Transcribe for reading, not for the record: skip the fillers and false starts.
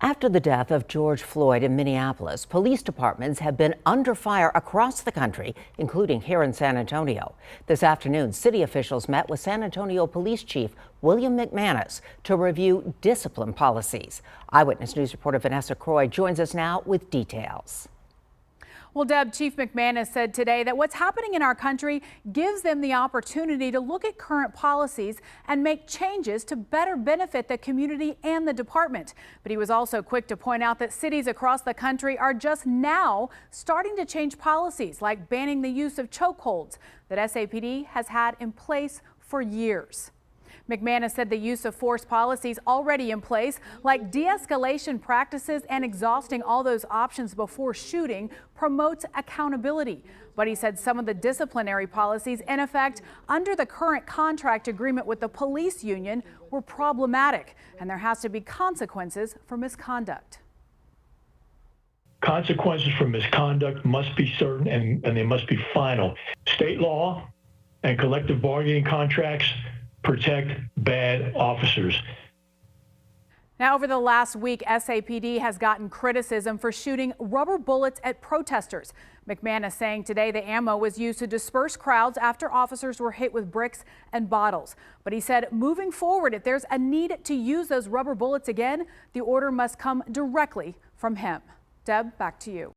After the death of George Floyd in Minneapolis, police departments have been under fire across the country, including here in San Antonio. This afternoon, city officials met with San Antonio Police Chief William McManus to review discipline policies. Eyewitness News reporter Vanessa Croy joins us now with details. Well, Deb, Chief McManus said today that what's happening in our country gives them the opportunity to look at current policies and make changes to better benefit the community and the department. But he was also quick to point out that cities across the country are just now starting to change policies like banning the use of chokeholds that SAPD has had in place for years. McManus said the use of force policies already in place, like de-escalation practices and exhausting all those options before shooting, promotes accountability. But he said some of the disciplinary policies in effect under the current contract agreement with the police union were problematic, and there has to be consequences for misconduct. Consequences for misconduct must be certain and they must be final. State law and collective bargaining contracts protect bad officers. Now, over the last week, SAPD has gotten criticism for shooting rubber bullets at protesters. McManus saying today the ammo was used to disperse crowds after officers were hit with bricks and bottles. But he said moving forward, if there's a need to use those rubber bullets again, the order must come directly from him. Deb, back to you.